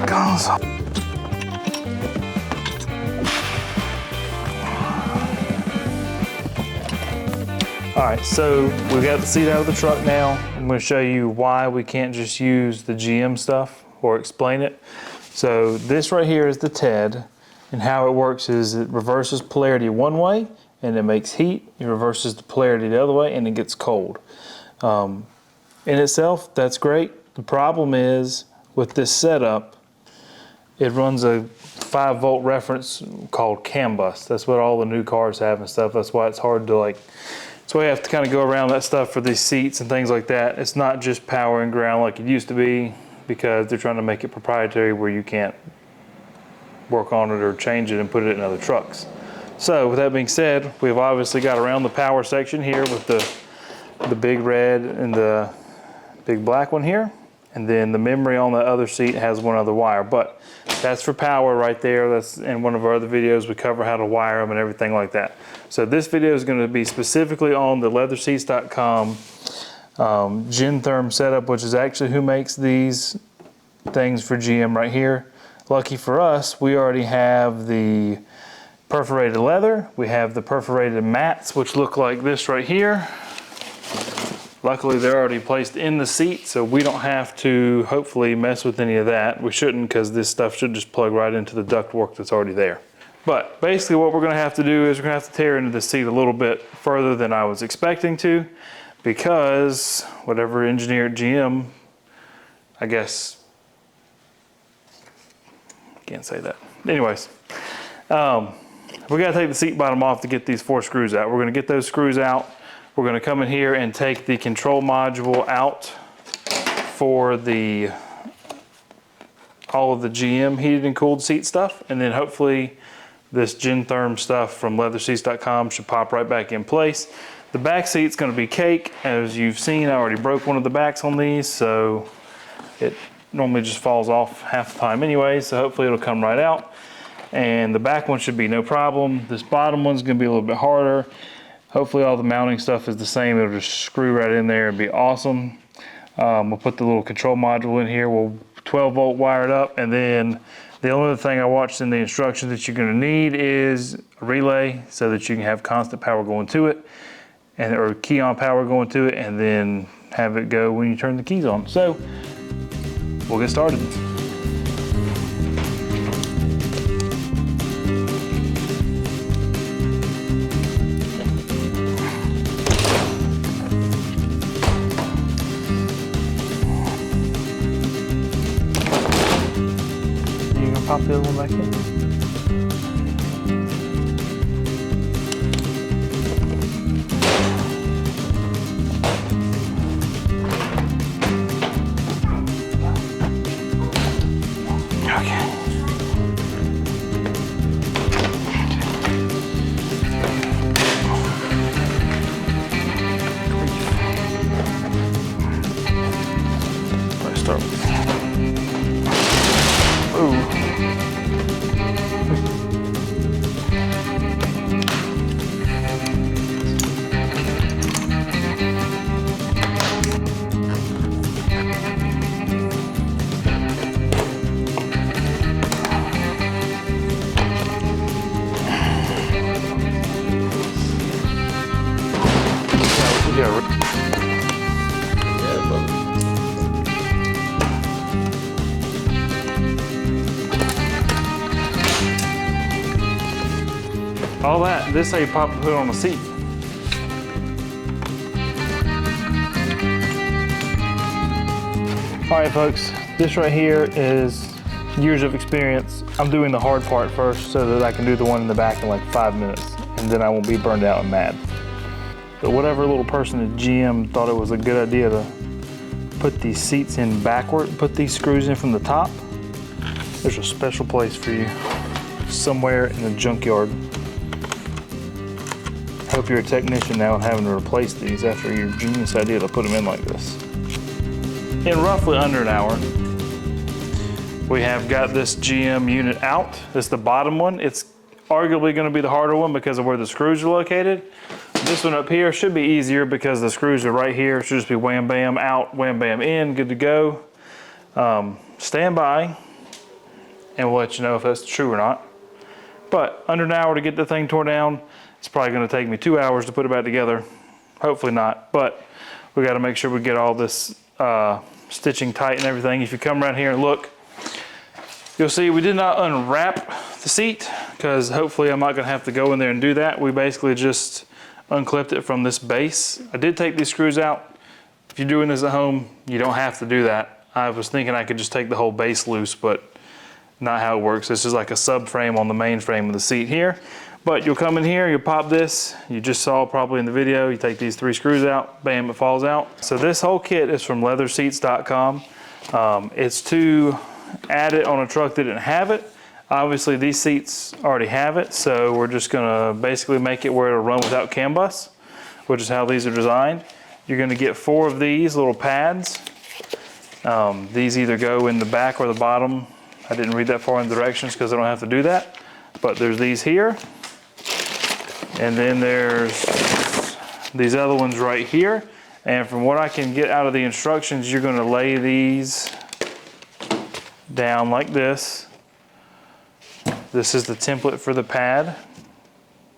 goes. All right, so we got the seat out of the truck now. I'm gonna show you why we can't just use the GM stuff or explain it. So this right here is the TED, and how it works is it reverses polarity one way and it makes heat. It reverses the polarity the other way and it gets cold. In itself, that's great. The problem is with this setup, it runs a 5-volt reference called CAN bus. That's what all the new cars have and stuff. That's why it's hard to so we have to kind of go around that stuff for these seats and things like that. It's not just power and ground like it used to be, because they're trying to make it proprietary where you can't work on it or change it and put it in other trucks. So with that being said, we've obviously got around the power section here with the big red and the big black one here. And then the memory on the other seat has one other wire, but that's for power right there. That's in one of our other videos. We cover how to wire them and everything like that. So this video is going to be specifically on the leatherseats.com Gentherm setup, which is actually who makes these things for GM right here. Lucky for us, we already have the perforated leather. We have the perforated mats, which look like this right here. Luckily, they're already placed in the seat, so we don't have to hopefully mess with any of that. We shouldn't, because this stuff should just plug right into the ductwork that's already there. But basically what we're gonna have to do is we're gonna have to tear into the seat a little bit further than I was expecting to, because whatever engineer at GM, I guess, can't say that. Anyways, we gotta take the seat bottom off to get these 4 screws out. We're gonna get those screws out. We're gonna come in here and take the control module out for all of the GM heated and cooled seat stuff. And then hopefully this Gentherm stuff from leatherseats.com should pop right back in place. The back seat's gonna be cake. As you've seen, I already broke one of the backs on these, so it normally just falls off half the time anyway, so hopefully it'll come right out. And the back one should be no problem. This bottom one's gonna be a little bit harder. Hopefully all the mounting stuff is the same. It'll just screw right in there and be awesome. We'll put the little control module in here. We'll 12-volt wire it up, and then the only other thing I watched in the instructions that you're gonna need is a relay so that you can have constant power going to it, or key on power going to it, and then have it go when you turn the keys on. So we'll get started. Pop the other one back in. Okay. Let's start with all that. This is how you pop and put it on the seat. All right, folks, this right here is years of experience. I'm doing the hard part first so that I can do the one in the back in like 5 minutes, and then I won't be burned out and mad. But whatever little person at GM thought it was a good idea to put these seats in backward, put these screws in from the top, there's a special place for you somewhere in the junkyard. Hope you're a technician now and having to replace these after your genius idea to put them in like this. In roughly under an hour, we have got this GM unit out. This is the bottom one. It's arguably going to be the harder one because of where the screws are located. This one up here should be easier because the screws are right here. It should just be wham bam out, wham bam in, good to go. Stand by. and we'll let you know if that's true or not. But under an hour to get the thing torn down. It's probably going to take me 2 hours to put it back together. Hopefully not, but we got to make sure we get all this stitching tight and everything. If you come around here and look, you'll see we did not unwrap the seat because hopefully I'm not going to have to go in there and do that. We basically just unclipped it from this base. I did take these screws out. If you're doing this at home, you don't have to do that. I was thinking I could just take the whole base loose, but not how it works. This is like a subframe on the main frame of the seat here. But you'll come in here, you'll pop this. You just saw probably in the video, you take these 3 screws out, bam, it falls out. So this whole kit is from leatherseats.com. It's to add it on a truck that didn't have it. Obviously these seats already have it, so we're just gonna basically make it where it'll run without CAN bus, which is how these are designed. You're gonna get 4 of these little pads. These either go in the back or the bottom. I didn't read that far in the directions because I don't have to do that. But there's these here. And then there's these other ones right here. And from what I can get out of the instructions, you're gonna lay these down like this. This is the template for the pad.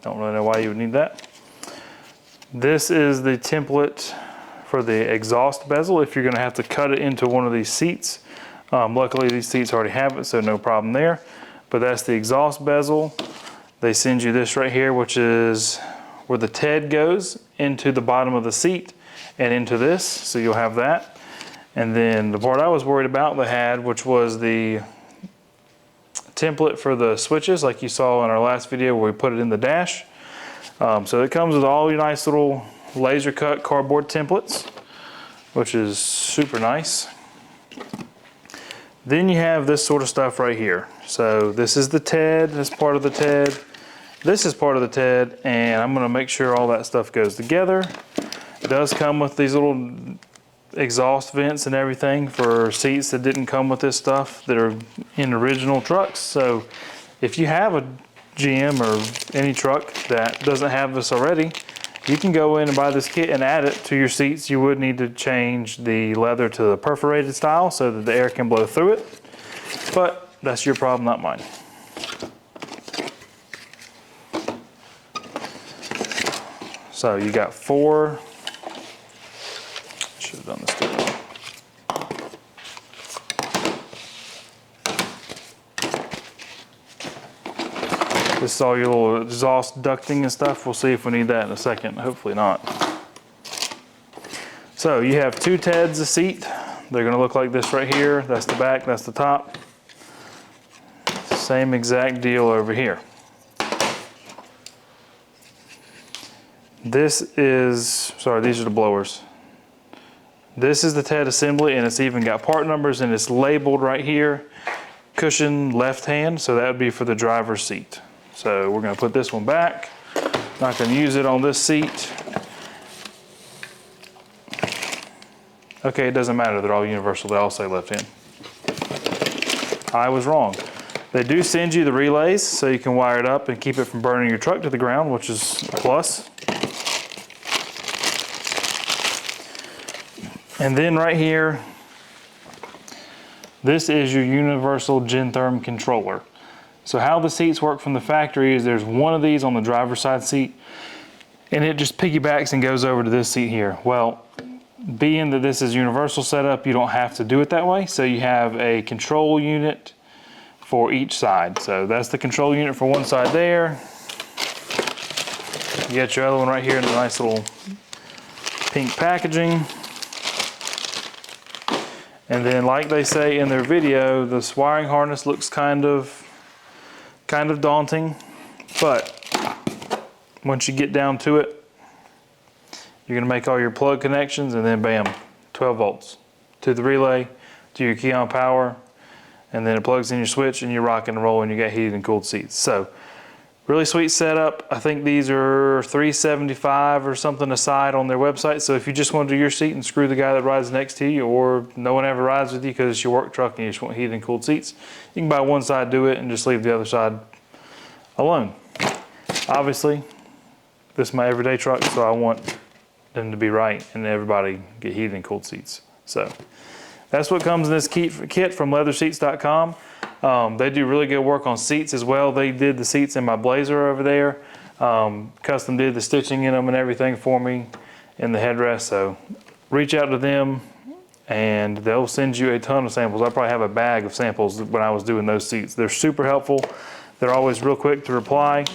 Don't really know why you would need that. This is the template for the exhaust bezel if you're gonna have to cut it into one of these seats. Luckily these seats already have it, so no problem there. But that's the exhaust bezel. They send you this right here, which is where the TED goes into the bottom of the seat and into this, so you'll have that. And then the part I was worried about they had, which was the template for the switches, like you saw in our last video where we put it in the dash. So it comes with all your nice little laser cut cardboard templates, which is super nice. Then you have this sort of stuff right here. So this is the TED, this part of the TED. This is part of the TED, and I'm gonna make sure all that stuff goes together. It does come with these little exhaust vents and everything for seats that didn't come with this stuff that are in original trucks. So if you have a GM or any truck that doesn't have this already, you can go in and buy this kit and add it to your seats. You would need to change the leather to the perforated style so that the air can blow through it. But that's your problem, not mine. So you got 4. Should have done this differently. This is all your little exhaust ducting and stuff. We'll see if we need that in a second. Hopefully not. So you have 2 TEDs a seat. They're gonna look like this right here. That's the back, that's the top. Same exact deal over here. This is, sorry, these are the blowers. This is the TED assembly, and it's even got part numbers, and it's labeled right here, cushion left hand, so that would be for the driver's seat. So we're gonna put this one back. Not gonna use it on this seat. Okay, it doesn't matter, they're all universal, they all say left hand. I was wrong. They do send you the relays so you can wire it up and keep it from burning your truck to the ground, which is a plus. And then right here, this is your universal Gentherm controller. So how the seats work from the factory is there's one of these on the driver's side seat, and it just piggybacks and goes over to this seat here. Well, being that this is universal setup, you don't have to do it that way. So you have a control unit for each side. So that's the control unit for one side there. You got your other one right here in the nice little pink packaging. And then like they say in their video, this wiring harness looks kind of daunting, but once you get down to it, you're gonna make all your plug connections and then bam, 12 volts to the relay, to your key on power, and then it plugs in your switch and you're rocking and rolling, you got heated and cooled seats. So really sweet setup. I think these are $375 or something aside on their website. So if you just want to do your seat and screw the guy that rides next to you, or no one ever rides with you because it's your work truck and you just want heated and cooled seats, you can buy one side, do it, and just leave the other side alone. Obviously, this is my everyday truck, so I want them to be right and everybody get heated and cooled seats. So that's what comes in this kit from leatherseats.com. They do really good work on seats as well. They did the seats in my Blazer over there. Custom did the stitching in them and everything for me in the headrest. So reach out to them and they'll send you a ton of samples. I probably have a bag of samples when I was doing those seats. They're super helpful. They're always real quick to reply.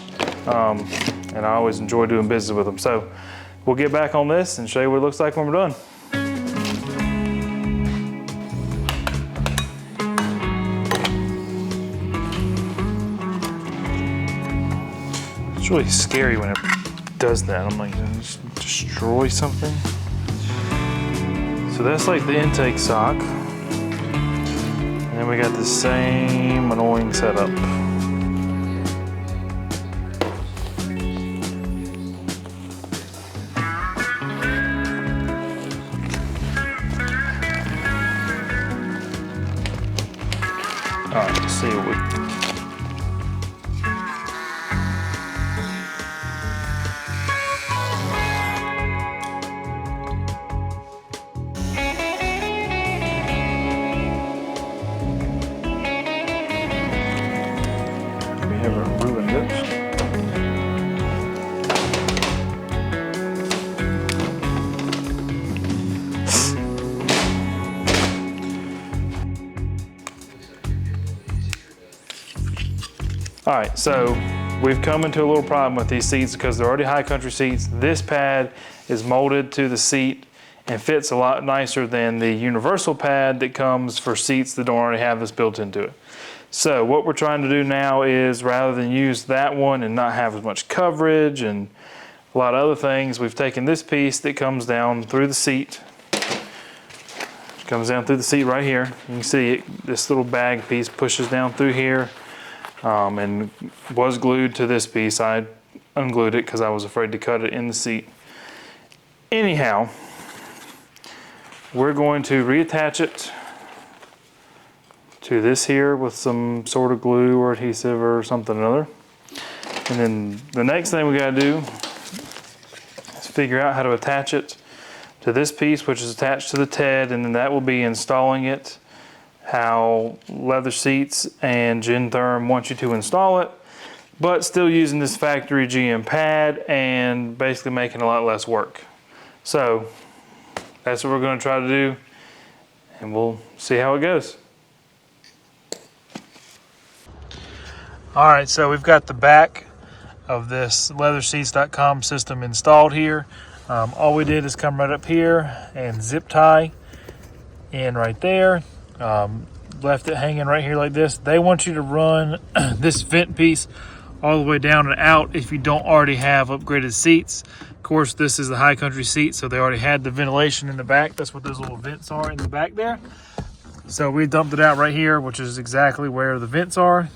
And I always enjoy doing business with them. So we'll get back on this and show you what it looks like when we're done. It's really scary when it does that. I'm like, just destroy something. So that's like the intake sock. And then we got the same annoying setup. All right, let's see what we... We haven't ruined it. All right, so we've come into a little problem with these seats because they're already high country seats. This pad is molded to the seat and fits a lot nicer than the universal pad that comes for seats that don't already have this built into it. So what we're trying to do now is, rather than use that one and not have as much coverage and a lot of other things, we've taken this piece that comes down through the seat. It comes down through the seat right here. You can see it, this little bag piece pushes down through here. And was glued to this piece. I unglued it because I was afraid to cut it in the seat. Anyhow, we're going to reattach it to this here with some sort of glue or adhesive or something or other. And then the next thing we got to do is figure out how to attach it to this piece, which is attached to the TED, and then that will be installing it how Leather Seats and Gentherm want you to install it, but still using this factory GM pad and basically making a lot less work. So that's what we're going to try to do, and we'll see how it goes. All right, so we've got the back of this leatherseats.com system installed here. All we did is come right up here and zip tie in right there. Left it hanging right here like this. They want you to run this vent piece all the way down and out if you don't already have upgraded seats. Of course, this is the high country seat, so they already had the ventilation in the back. That's what those little vents are in the back there. So we dumped it out right here, which is exactly where the vents are.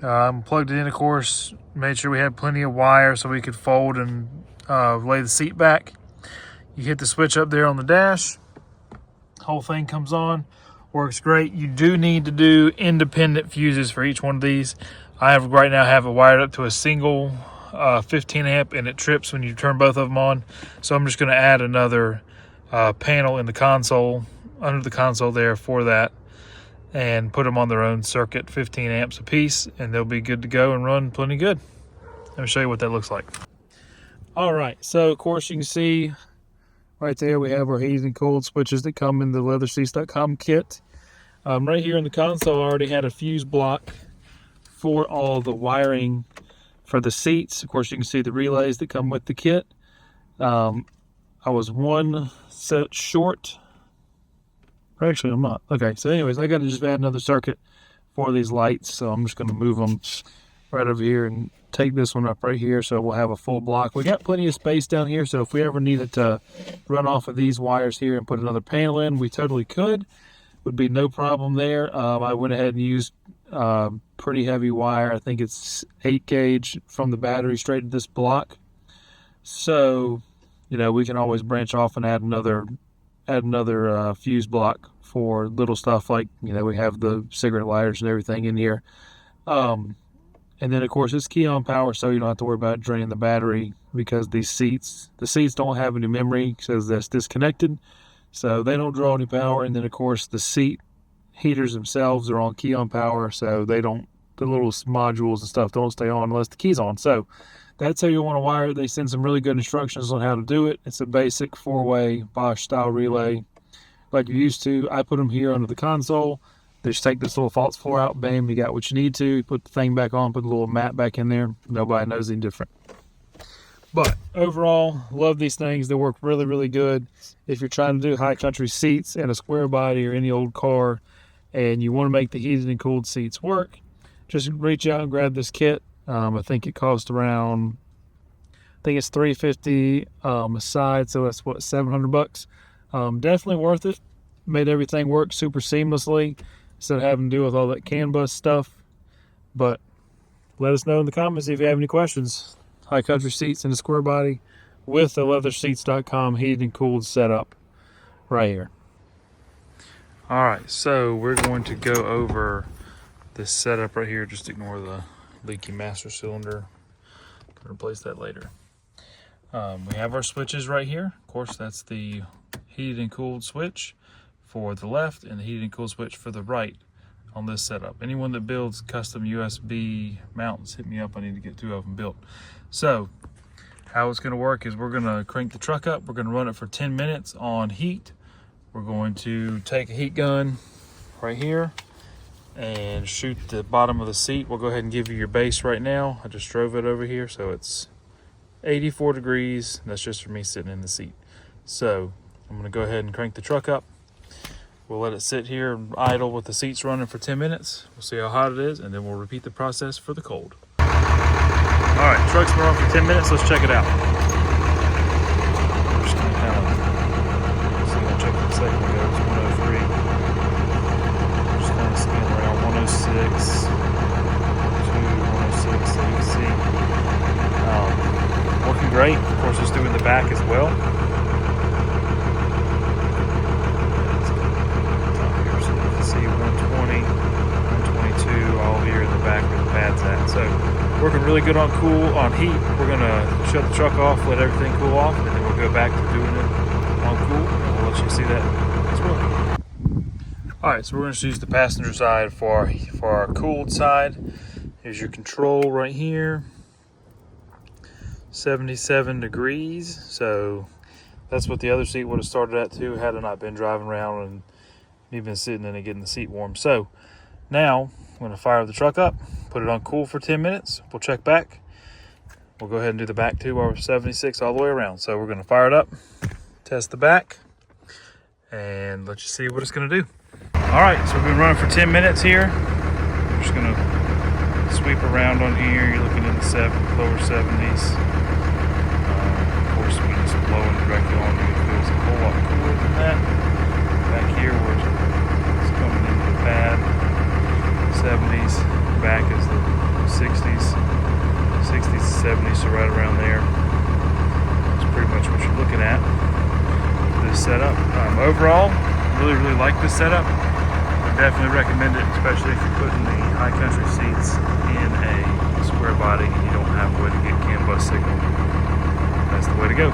Plugged it in, of course, made sure we had plenty of wire so we could fold and lay the seat back. You hit the switch up there on the dash. Whole thing comes on. Works great. You do need to do independent fuses for each one of these. I have right now have it wired up to a single 15 amp and it trips when you turn both of them on. So I'm just going to add another panel in the console, under the console there for that, and put them on their own circuit, 15 amps a piece, and they'll be good to go and run plenty good. Let me show you what that looks like. All right, so of course you can see right there we have our heated and cooled switches that come in the leatherseats.com kit. Right here in the console I already had a fuse block for all the wiring for the seats. Of course you can see the relays that come with the kit. I was one set short. Actually I'm not. Okay, so anyways, I got to just add another circuit for these lights, so I'm just going to move them right over here and take this one up right here, so we'll have a full block. We got plenty of space down here, so if we ever needed to run off of these wires here and put another panel in, we totally could. Would be no problem there. I went ahead and used pretty heavy wire. I think it's 8 gauge from the battery straight to this block. So, you know, we can always branch off and add another fuse block for little stuff like, you know, we have the cigarette lighters and everything in here. And then of course it's key on power, so you don't have to worry about draining the battery, because the seats don't have any memory because that's disconnected. so they don't draw any power. And then of course the seat heaters themselves are on key on power, so they don't, the little modules and stuff don't stay on unless the key's on. So that's how you want to wire it. They send some really good instructions on how to do it. It's a basic 4-way Bosch style relay like you're used to. I put them here under the console. They just take this little false floor out, bam, you got what you need to. Put the thing back on, put the little mat back in there. Nobody knows any different. But overall, love these things. They work really, really good. If you're trying to do high country seats in a square body or any old car, and you want to make the heated and cooled seats work, just reach out and grab this kit. I think it cost around, I think it's $350 a side, so that's what, $700. Definitely worth it. Made everything work super seamlessly instead of having to deal with all that CAN bus stuff. But let us know in the comments if you have any questions. High country seats in a square body with the leatherseats.com heated and cooled setup right here. All right, so we're going to go over this setup right here. Just ignore the leaky master cylinder. Can replace that later. We have our switches right here. Of course, that's the heated and cooled switch for the left and the heated and cooled switch for the right on this setup. Anyone that builds custom USB mounts, hit me up. I need to get 2 of them built. So how it's going to work is we're going to crank the truck up. We're going to run it for 10 minutes on heat. We're going to take a heat gun right here and shoot the bottom of the seat. We'll go ahead and give you your base right now. I just drove it over here, so it's 84 degrees. That's just for me sitting in the seat. So I'm going to go ahead and crank the truck up. We'll let it sit here and idle with the seats running for 10 minutes. We'll see how hot it is, and then we'll repeat the process for the cold. All right, truck's been on for 10 minutes. Let's check it out. We're just going to kind of see. I'll check it a second ago. It's 103. Just kind of spin around 106 to 106. So you can see working great. Of course, it's doing the back as well. See 120, 122, all here in the back where the pad's at. So working really good on heat. We're gonna shut the truck off, let everything cool off, and then we'll go back to doing it on cool, and we'll let you see that as well. All right, so we're gonna use the passenger side for our cooled side. Here's your control right here. 77 degrees. So that's what the other seat would have started at too, had I not been driving around and you've been sitting in it getting the seat warm. So now I'm going to fire the truck up, put it on cool for 10 minutes. We'll check back. We'll go ahead and do the back too while we're 76 all the way around. So we're going to fire it up, test the back, and let you see what it's going to do. All right, so we've been running for 10 minutes here. We're just going to sweep around on here. You're looking in the lower 70s. Of course, when it's blowing directly on you, it feels a whole lot cooler than that. Back here where it's coming into the pad, 70s, back is the 60s to 70s, so right around there. That's pretty much what you're looking at with this setup. Overall, really like this setup. I definitely recommend it, especially if you're putting the high country seats in a square body and you don't have a way to get CAN bus signal. That's the way to go.